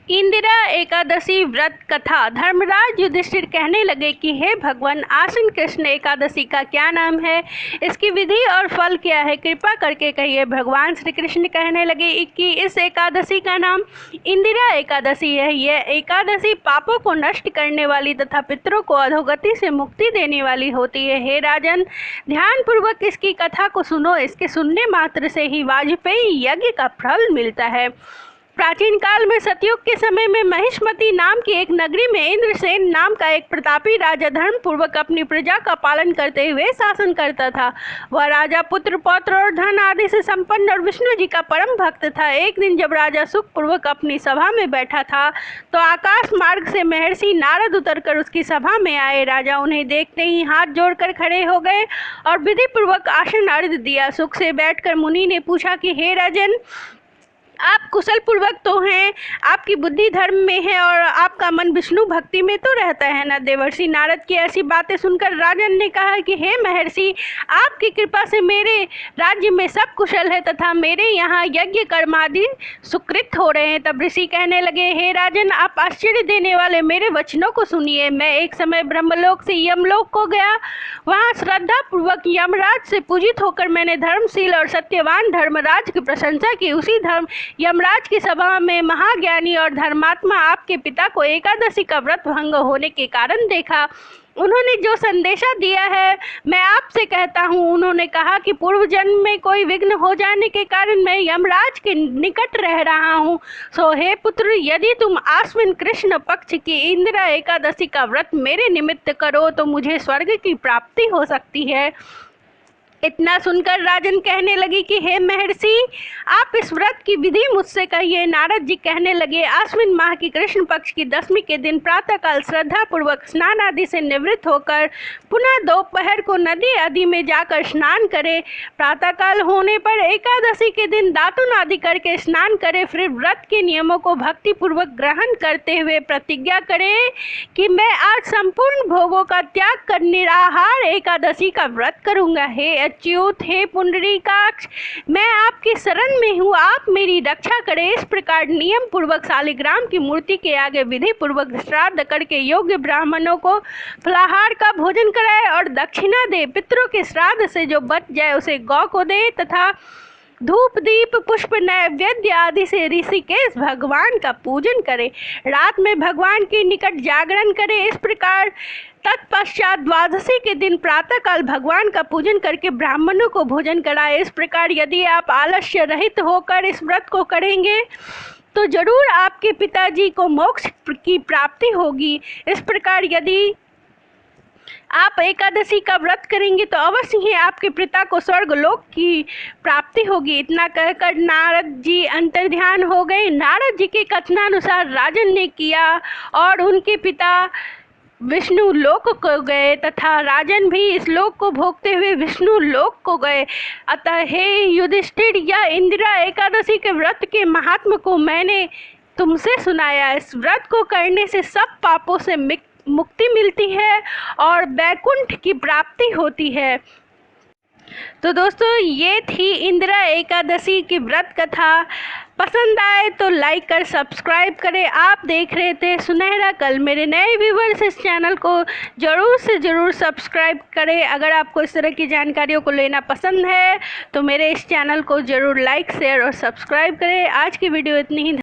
इंदिरा एकादशी व्रत कथा। धर्मराज युधिष्ठिर कहने लगे कि हे भगवान, आश्विन कृष्ण एकादशी का क्या नाम है, इसकी विधि और फल क्या है, कृपा करके कहिए। भगवान श्री कृष्ण कहने लगे कि इस एकादशी का नाम इंदिरा एकादशी है। यह एकादशी पापों को नष्ट करने वाली तथा पितरों को अधोगति से मुक्ति देने वाली होती है। हे राजन, ध्यानपूर्वक इसकी कथा को सुनो। इसके सुनने मात्र से ही वाजपेयी यज्ञ का फल मिलता है। प्राचीन काल में सतयुग के समय में महिष्मती नाम की एक नगरी में इंद्रसेन नाम का एक प्रतापी राजा धर्म पूर्वक अपनी प्रजा का पालन करते हुए शासन करता था। वह राजा पुत्र पौत्र और धन आदि से संपन्न और विष्णु जी का परम भक्त था। एक दिन जब राजा सुख पूर्वक अपनी सभा में बैठा था तो आकाश मार्ग से महर्षि नारद उतरकर उसकी सभा में आए। राजा उन्हें देखते ही हाथ जोड़कर खड़े हो गए और विधि पूर्वक आसन अर्घ्य दिया। सुख से बैठकर मुनि ने पूछा कि हे राजन, आप कुशल पूर्वक तो हैं, आपकी बुद्धि धर्म में है और आपका मन विष्णु भक्ति में तो रहता है ना। देवर्षि नारद की ऐसी बातें सुनकर राजन ने कहा कि हे महर्षि, आपकी कृपा से मेरे राज्य में सब कुशल है तथा मेरे यहाँ यज्ञ कर्म आदि सुकृत हो रहे हैं। तब ऋषि कहने लगे, हे राजन, आप आश्चर्य देने वाले मेरे वचनों को सुनिए। मैं एक समय ब्रह्मलोक से यमलोक को गया। वहाँ श्रद्धा पूर्वक यमराज से पूजित होकर मैंने धर्मशील और सत्यवान धर्मराज की प्रशंसा की। उसी यमराज की सभा में महाज्ञानी और धर्मात्मा आपके पिता को एकादशी का व्रत भंग होने के कारण देखा। उन्होंने जो संदेशा दिया है मैं आपसे कहता हूँ। उन्होंने कहा कि पूर्व जन्म में कोई विघ्न हो जाने के कारण मैं यमराज के निकट रह रहा हूँ। सो हे पुत्र, यदि तुम आश्विन कृष्ण पक्ष की इंदिरा एकादशी का व्रत मेरे निमित्त करो तो मुझे स्वर्ग की प्राप्ति हो सकती है। इतना सुनकर राजन कहने लगी कि हे महर्षि, आप इस व्रत की विधि मुझसे कहिए। नारद जी कहने लगे, आश्विन माह की कृष्ण पक्ष की दशमी के दिन प्रातःकाल श्रद्धा पूर्वक स्नान आदि से निवृत्त होकर पुनः दोपहर को नदी आदि में जाकर स्नान करे। प्रातःकाल होने पर एकादशी के दिन दातुन आदि करके स्नान करे। फिर व्रत के नियमों को भक्ति पूर्वक ग्रहण करते हुए प्रतिज्ञा करे कि मैं आज संपूर्ण भोगों का त्याग कर निराहार एकादशी का व्रत करूंगा। हे अच्युत, हे पुंडरीकाक्ष, मैं आपकी शरण में हूँ, आप मेरी रक्षा करें। इस प्रकार नियम पूर्वक शालिग्राम की मूर्ति के आगे विधि पूर्वक श्राद्ध करके योग्य ब्राह्मणों को फलाहार का भोजन कराए और दक्षिणा दे। पितरों के श्राद्ध से जो बच जाए उसे गौ को दे तथा धूप दीप पुष्प नैवेद्य आदि से ऋषिकेश भगवान का पूजन करे। रात में भगवान के निकट जागरण करे। इस प्रकार तत्पश्चात द्वादशी के दिन प्रातःकाल भगवान का पूजन करके ब्राह्मणों को भोजन कराए। इस प्रकार यदि आप आलस्य रहित होकर इस व्रत को करेंगे तो जरूर आपके पिताजी को मोक्ष की प्राप्ति होगी। इस प्रकार यदि आप एकादशी का व्रत करेंगे तो अवश्य ही आपके पिता को स्वर्ग लोक की प्राप्ति होगी। इतना कहकर नारद जी अंतर्ध्यान हो गए। नारद जी के कथनानुसार राजन ने किया और उनके पिता विष्णु लोक को गए तथा राजन भी इस लोक को भोगते हुए विष्णु लोक को गए। अतः हे युधिष्ठिर, या इंदिरा एकादशी के व्रत के महात्म को मैंने तुमसे सुनाया। इस व्रत को करने से सब पापों से मुक्ति मिलती है और वैकुंठ की प्राप्ति होती है। तो दोस्तों, ये थी इंदिरा एकादशी की व्रत कथा। पसंद आए तो लाइक कर सब्सक्राइब करें। आप देख रहे थे सुनहरा कल। मेरे नए व्यूवर्स इस चैनल को ज़रूर से ज़रूर सब्सक्राइब करें। अगर आपको इस तरह की जानकारियों को लेना पसंद है तो मेरे इस चैनल को ज़रूर लाइक शेयर और सब्सक्राइब करें। आज की वीडियो इतनी ही।